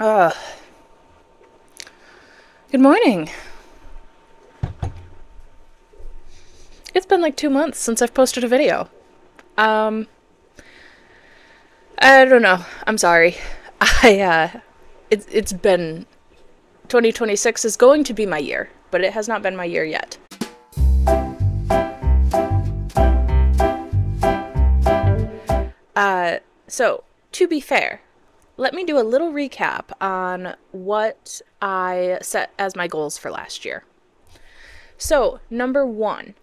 Uh, Good morning. It's been like 2 months since I've posted a video. Um, I don't know. I'm sorry. It's been 2026 is going to be my year, but it has not been my year yet. So to be fair, let me do a little recap on what I set as my goals for last year. So, number one,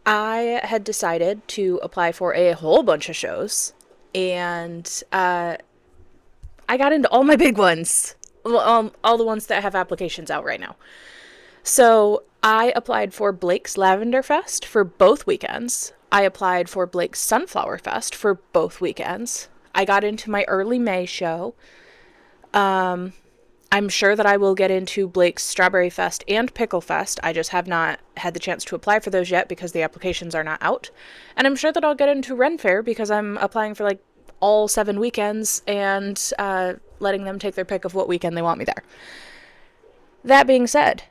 I had decided to apply for a whole bunch of shows, and I got into all my big ones, all the ones that have applications out right now. So I applied for Blake's Lavender Fest for both weekends. I applied for Blake's Sunflower Fest for both weekends. I got into my early May show. I'm sure that I will get into Blake's Strawberry Fest and Pickle Fest. I just have not had the chance to apply for those yet because the applications are not out. And I'm sure that I'll get into Ren Fair because I'm applying for like all 7 weekends and letting them take their pick of what weekend they want me there. That being said,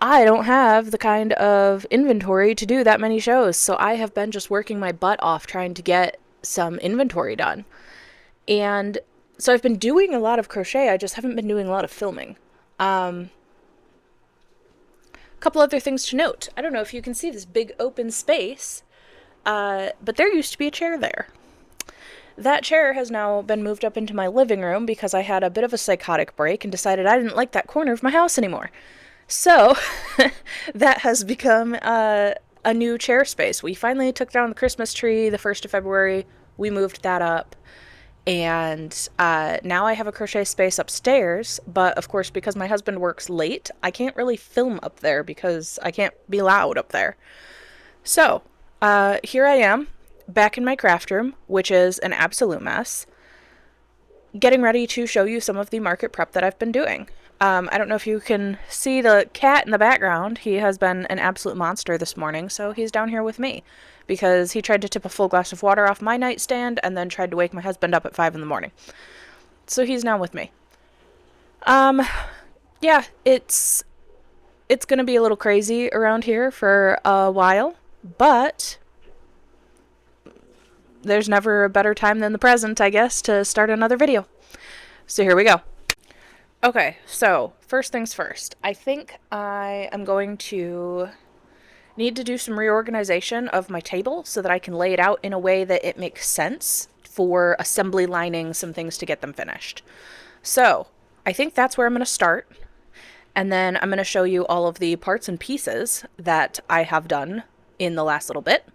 I don't have the kind of inventory to do that many shows, so I have been just working my butt off trying to get some inventory done. And so I've been doing a lot of crochet, I just haven't been doing a lot of filming. A couple other things to note. I don't know if you can see this big open space, but there used to be a chair there. That chair has now been moved up into my living room because I had a bit of a psychotic break and decided I didn't like that corner of my house anymore. So that has become a new chair space. We finally took down the Christmas tree the 1st of February. We moved that up. And now I have a crochet space upstairs. But of course, because my husband works late, I can't really film up there because I can't be loud up there. So here I am back in my craft room, which is an absolute mess, getting ready to show you some of the market prep that I've been doing. I don't know if you can see the cat in the background. He has been an absolute monster this morning, so he's down here with me because he tried to tip a full glass of water off my nightstand and then tried to wake my husband up at 5 in the morning. So he's now with me. Yeah, it's gonna be a little crazy around here for a while, but there's never a better time than the present, I guess, to start another video. So here we go. Okay, so first things first. I think I am going to need to do some reorganization of my table so that I can lay it out in a way that it makes sense for assembly lining some things to get them finished. So I think that's where I'm going to start. And then I'm going to show you all of the parts and pieces that I have done in the last little bit.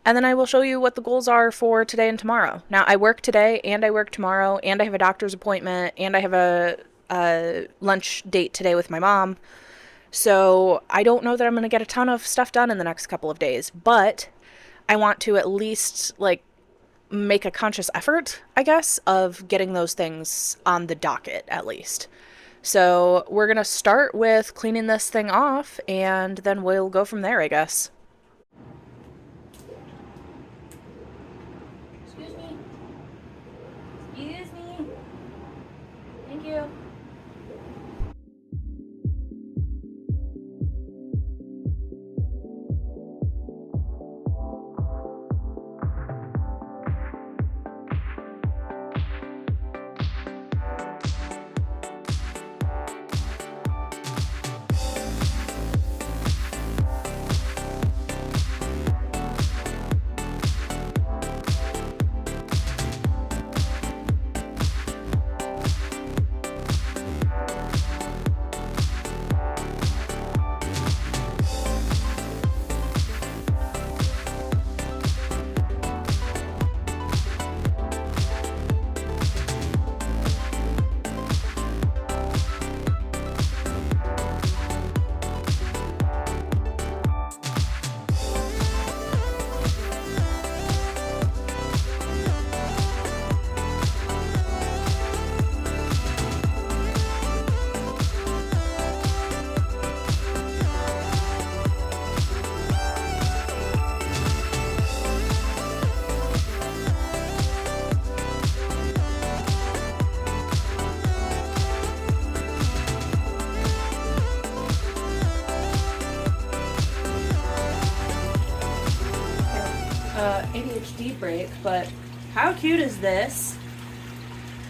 And then I will show you what the goals are for today and tomorrow. Now, I work today and I work tomorrow and I have a doctor's appointment and I have a lunch date today with my mom. So I don't know that I'm going to get a ton of stuff done in the next couple of days, but I want to at least like make a conscious effort, I guess, of getting those things on the docket at least. So we're going to start with cleaning this thing off and then we'll go from there, I guess. Excuse me. Excuse me. Thank you. huge deep break, but how cute is this?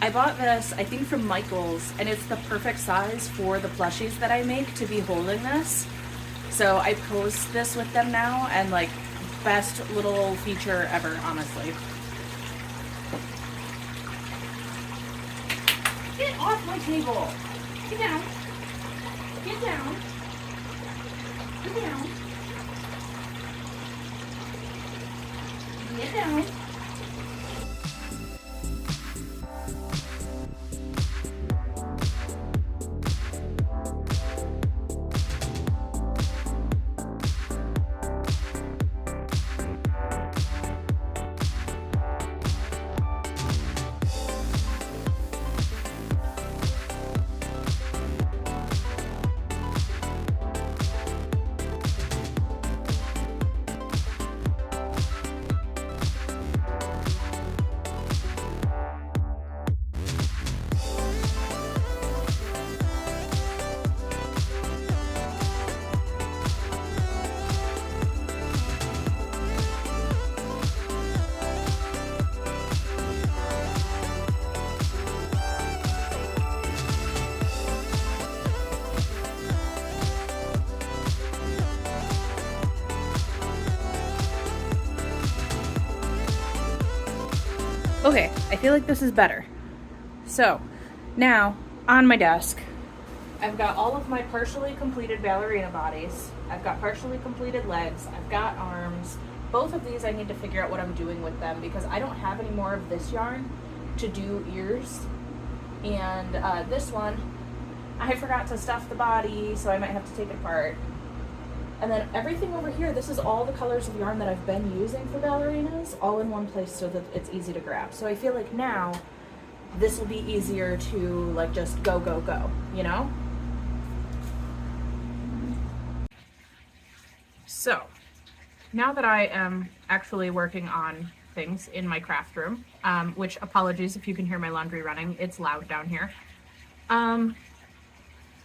I bought this, I think from Michael's, and it's the perfect size for the plushies that I make to be holding this. So I post this with them now, and like, best little feature ever, honestly. Get off my table! Get down! Get down! Get down! Get down! Okay, I feel like this is better. So, now, on my desk, I've got all of my partially completed ballerina bodies. I've got partially completed legs. I've got arms. Both of these I need to figure out what I'm doing with them because I don't have any more of this yarn to do ears. And this one, I forgot to stuff the body, so I might have to take it apart. And then everything over here, this is all the colors of yarn that I've been using for ballerinas, all in one place so that it's easy to grab. So I feel like now, this will be easier to like just go, go, go, you know? So, now that I am actually working on things in my craft room, which apologies if you can hear my laundry running, it's loud down here.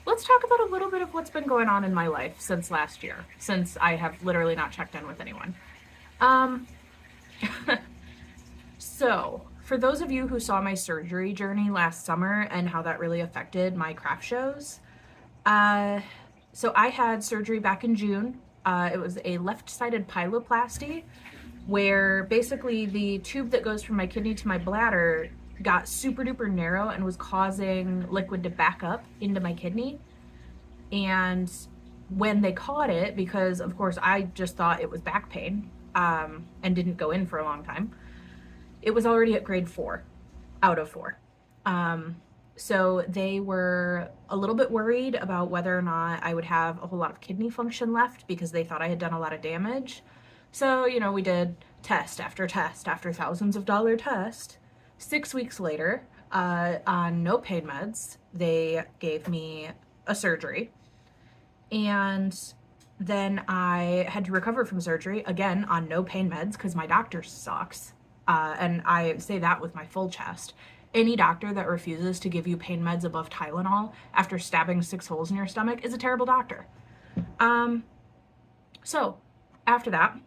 Let's talk about a little bit of what's been going on in my life since last year, since I have literally not checked in with anyone. So, for those of you who saw my surgery journey last summer and how that really affected my craft shows, so I had surgery back in June. It was a left-sided pyeloplasty, where basically the tube that goes from my kidney to my bladder got super duper narrow and was causing liquid to back up into my kidney. And when they caught it, because of course I just thought it was back pain and didn't go in for a long time, it was already at grade 4 out of 4. So they were a little bit worried about whether or not I would have a whole lot of kidney function left because they thought I had done a lot of damage. So, you know, we did test after thousands of dollar test. 6 weeks later, on no pain meds, they gave me a surgery. And then I had to recover from surgery, again, on no pain meds because my doctor sucks. And I say that with my full chest. Any doctor that refuses to give you pain meds above Tylenol after stabbing 6 holes in your stomach is a terrible doctor. So after that,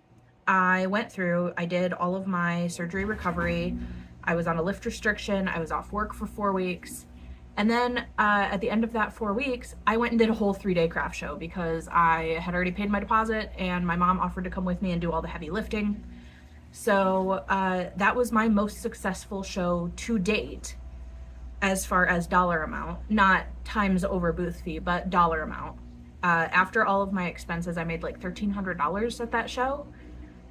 I went through, I did all of my surgery recovery. I was on a lift restriction. I was off work for 4 weeks. And then at the end of that 4 weeks, I went and did a whole 3-day craft show because I had already paid my deposit and my mom offered to come with me and do all the heavy lifting. So that was my most successful show to date as far as dollar amount, not times over booth fee, but dollar amount. After all of my expenses, I made like $1,300 at that show.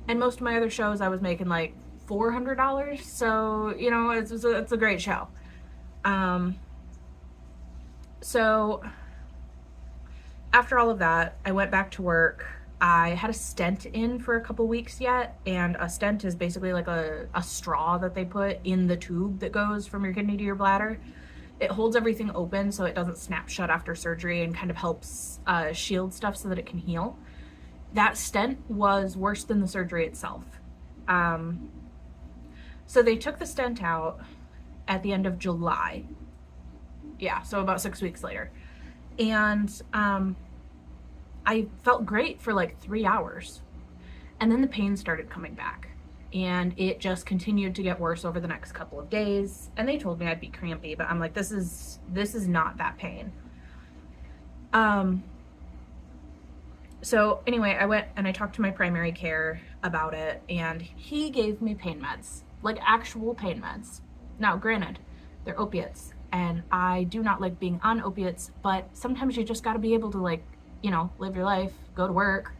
And most of my other shows, I was making like $400. So, you know, it's a great show. So after all of that, I went back to work. I had a stent in for a couple weeks yet, and a stent is basically like a straw that they put in the tube that goes from your kidney to your bladder. It holds everything open so it doesn't snap shut after surgery and kind of helps shield stuff so that it can heal. That stent was worse than the surgery itself. So they took the stent out at the end of July. Yeah, so about 6 weeks later. And I felt great for like 3 hours. And then the pain started coming back. and it just continued to get worse over the next couple of days. And they told me I'd be crampy, but I'm like, this is not that pain. So anyway, I went and I talked to my primary care about it, and he gave me pain meds, like actual pain meds. Now, granted, they're opiates, and I do not like being on opiates, but sometimes you just got to be able to, like, you know, live your life, go to work,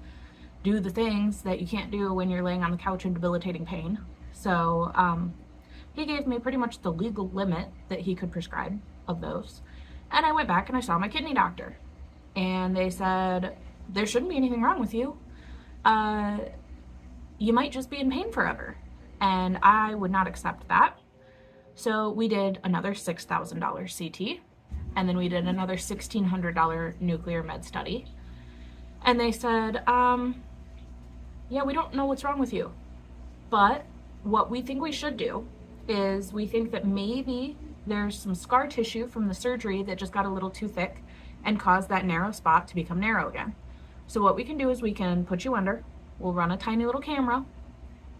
do the things that you can't do when you're laying on the couch in debilitating pain. So he gave me pretty much the legal limit that he could prescribe of those. And I went back and I saw my kidney doctor, and they said, there shouldn't be anything wrong with you. You might just be in pain forever. And I would not accept that. So we did another $6,000 CT, and then we did another $1,600 nuclear med study. And they said, yeah, we don't know what's wrong with you, but what we think we should do is we think that maybe there's some scar tissue from the surgery that just got a little too thick and caused that narrow spot to become narrow again. So what we can do is we can put you under, we'll run a tiny little camera,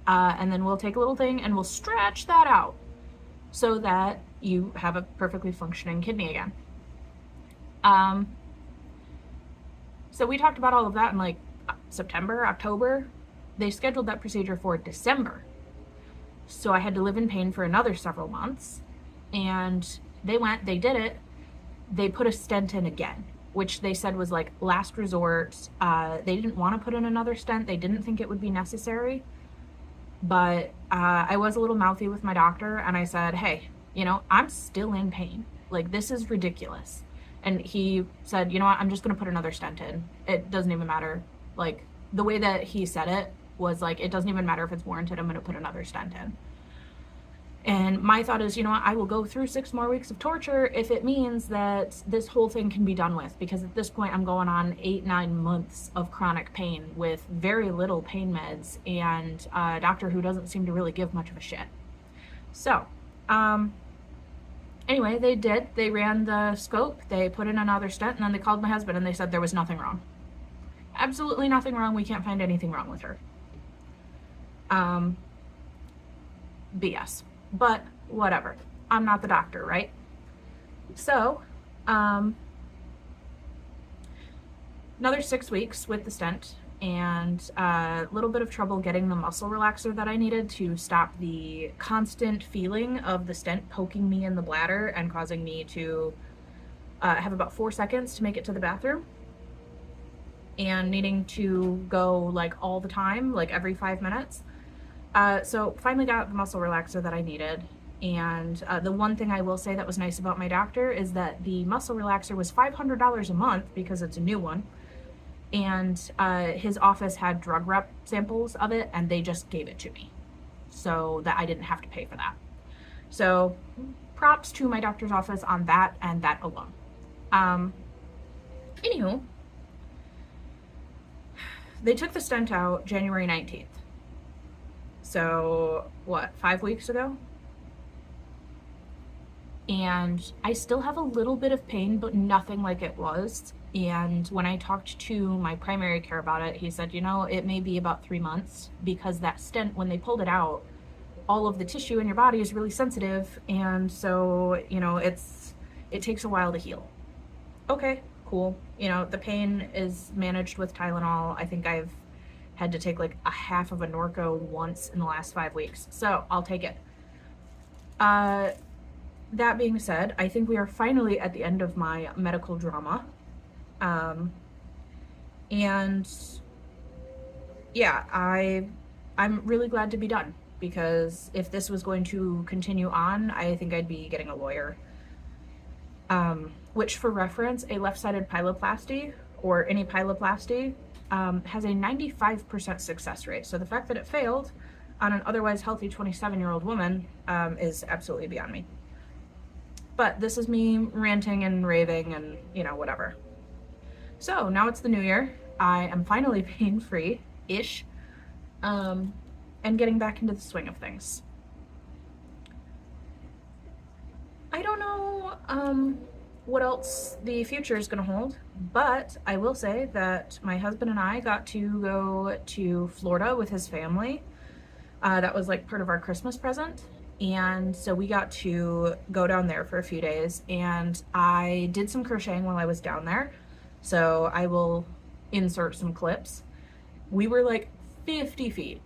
and then we'll take a little thing and we'll stretch that out so that you have a perfectly functioning kidney again. So we talked about all of that in like September, October. They scheduled that procedure for December. So I had to live in pain for another several months, and they went, they did it. They put a stent in again, which they said was like last resort. They didn't want to put in another stent. They didn't think it would be necessary. But I was a little mouthy with my doctor, and I said, hey, you know, I'm still in pain. Like, this is ridiculous. And he said, you know what, I'm just going to put another stent in. It doesn't even matter. Like, the way that he said it was like, it doesn't even matter if it's warranted, I'm going to put another stent in. And my thought is, you know what, I will go through 6 more weeks of torture if it means that this whole thing can be done with, because at this point I'm going on 8-9 months of chronic pain with very little pain meds and a doctor who doesn't seem to really give much of a shit. So, anyway, they ran the scope, they put in another stent, and then they called my husband and they said there was nothing wrong. Absolutely nothing wrong. We can't find anything wrong with her. BS. But whatever. I'm not the doctor, right? So, another 6 weeks with the stent, and a little bit of trouble getting the muscle relaxer that I needed to stop the constant feeling of the stent poking me in the bladder and causing me to have about 4 seconds to make it to the bathroom, and needing to go like all the time, like every 5 minutes. So finally got the muscle relaxer that I needed. And the one thing I will say that was nice about my doctor is that the muscle relaxer was $500 a month because it's a new one. And his office had drug rep samples of it, and they just gave it to me so that I didn't have to pay for that. So props to my doctor's office on that and that alone. Anywho, they took the stent out January 19th. So, what, 5 weeks ago? And I still have a little bit of pain, but nothing like it was. And when I talked to my primary care about it, he said, you know, it may be about 3 months, because that stent, when they pulled it out, all of the tissue in your body is really sensitive. And so, you know, it takes a while to heal. Okay, cool. You know, the pain is managed with Tylenol. I think I've had to take like a half of a Norco once in the last 5 weeks. So I'll take it. That being said, I think we are finally at the end of my medical drama. And yeah, I'm really glad to be done, because if this was going to continue on, I think I'd be getting a lawyer. Which, for reference, a left-sided pyeloplasty, or any pyeloplasty, has a 95% success rate. So the fact that it failed on an otherwise healthy 27-year-old woman is absolutely beyond me. But this is me ranting and raving and, you know, whatever. So now it's the new year. I am finally pain-free-ish, and getting back into the swing of things. I don't know what else the future is going to hold, but I will say that my husband and I got to go to Florida with his family That was like part of our Christmas present. And so we got to go down there for a few days, and I did some crocheting while I was down there. So I will insert some clips. We were like 50 feet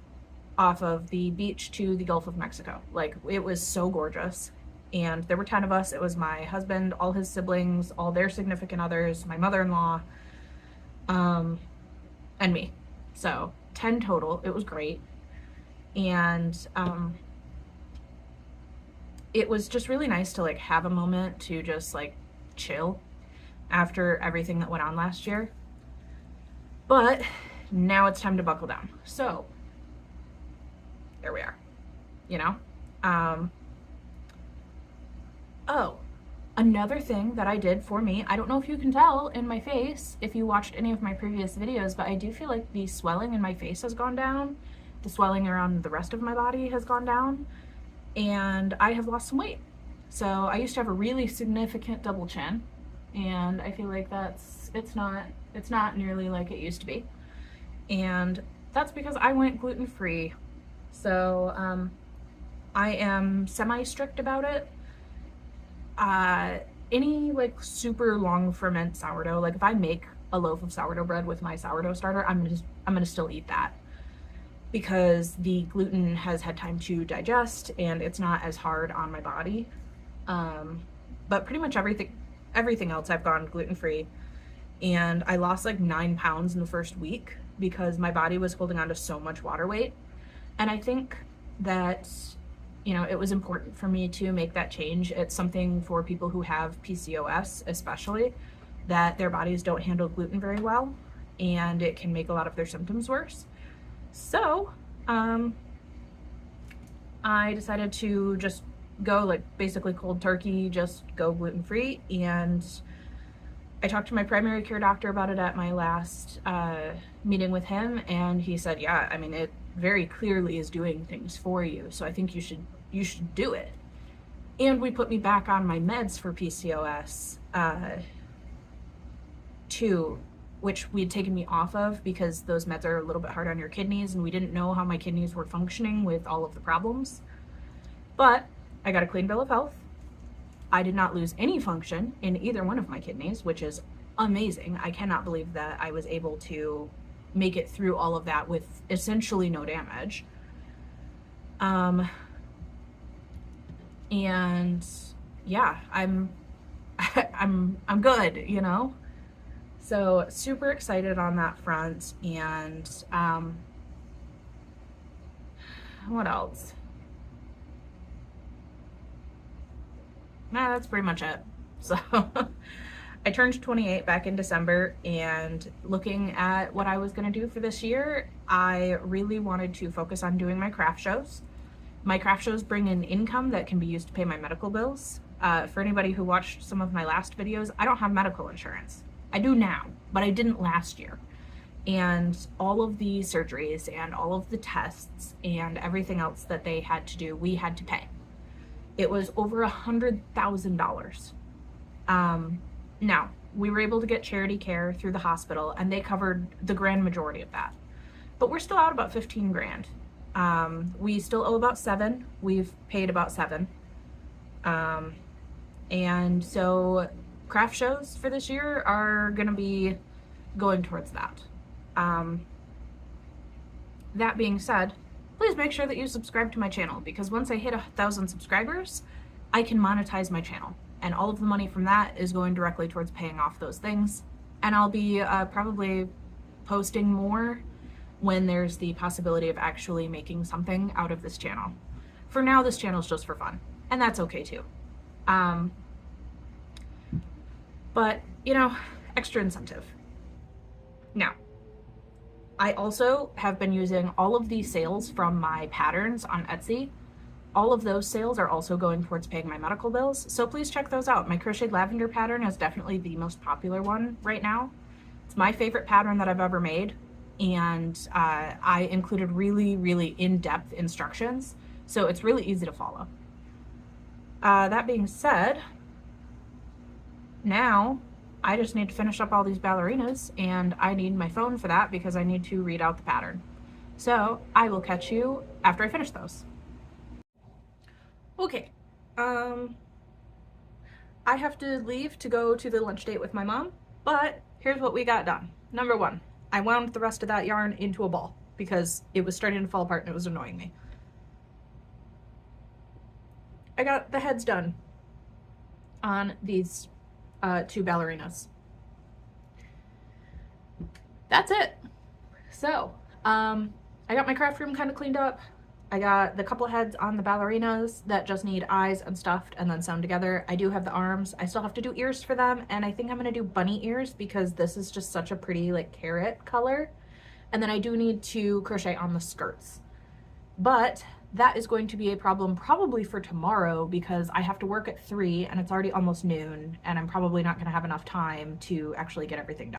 off of the beach to the Gulf of Mexico. Like, it was so gorgeous. And there were 10 of us. It was my husband, all his siblings, all their significant others, my mother-in-law, and me. So 10 total. It was great. And it was just really nice to like have a moment to just like chill after everything that went on last year. But now it's time to buckle down. So there we are, you know? Oh, another thing that I did for me, I don't know if you can tell in my face if you watched any of my previous videos, but I do feel like the swelling in my face has gone down. The swelling around the rest of my body has gone down, and I have lost some weight. So I used to have a really significant double chin, and I feel like it's not nearly like it used to be. And that's because I went gluten-free. So I am semi-strict about it. Any like super long ferment sourdough, like if I make a loaf of sourdough bread with my sourdough starter, I'm gonna still eat that, because the gluten has had time to digest and it's not as hard on my body. But pretty much everything else I've gone gluten-free, and I lost like 9 pounds in the first week because my body was holding on to so much water weight. And I think that, you know, it was important for me to make that change. It's something for people who have PCOS, especially, that their bodies don't handle gluten very well, and it can make a lot of their symptoms worse. So I decided to just go like basically cold turkey, just go gluten-free. And I talked to my primary care doctor about it at my last meeting with him, and he said, yeah, I mean, it very clearly is doing things for you, so I think you should do it. And we put me back on my meds for PCOS too, which we had taken me off of because those meds are a little bit hard on your kidneys, and we didn't know how my kidneys were functioning with all of the problems. But I got a clean bill of health. I did not lose any function in either one of my kidneys, which is amazing. I cannot believe that I was able to make it through all of that with essentially no damage. And yeah, I'm good, you know? So super excited on that front. And what else? Nah, that's pretty much it. So I turned 28 back in December, and looking at what I was going to do for this year, I really wanted to focus on doing my craft shows. My craft shows bring in income that can be used to pay my medical bills. For anybody who watched some of my last videos, I don't have medical insurance. I do now, but I didn't last year. And all of the surgeries and all of the tests and everything else that they had to do, we had to pay. It was over $100,000. Now, we were able to get charity care through the hospital, and they covered the grand majority of that. But we're still out about 15 grand. We still owe about 7. We've paid about 7. And so craft shows for this year are going to be going towards that. That being said, please make sure that you subscribe to my channel, because once I hit 1,000 subscribers, I can monetize my channel, and all of the money from that is going directly towards paying off those things. And I'll be probably posting more when there's the possibility of actually making something out of this channel. For now, this channel is just for fun, and that's okay too. But, you know, extra incentive. Now, I also have been using all of these sales from my patterns on Etsy. All of those sales are also going towards paying my medical bills, so please check those out. My crocheted lavender pattern is definitely the most popular one right now. It's my favorite pattern that I've ever made, and I included really, really in-depth instructions, so it's really easy to follow. That being said, now I just need to finish up all these ballerinas, and I need my phone for that because I need to read out the pattern. So I will catch you after I finish those. Okay, I have to leave to go to the lunch date with my mom, but here's what we got done. Number one, I wound the rest of that yarn into a ball because it was starting to fall apart and it was annoying me. I got the heads done on these two ballerinas. That's it. So, I got my craft room kind of cleaned up. I got the couple heads on the ballerinas that just need eyes and stuffed and then sewn together. I do have the arms. I still have to do ears for them, and I think I'm gonna do bunny ears because this is just such a pretty like carrot color. And then I do need to crochet on the skirts. But that is going to be a problem probably for tomorrow because I have to work at 3 and it's already almost noon and I'm probably not gonna have enough time to actually get everything done.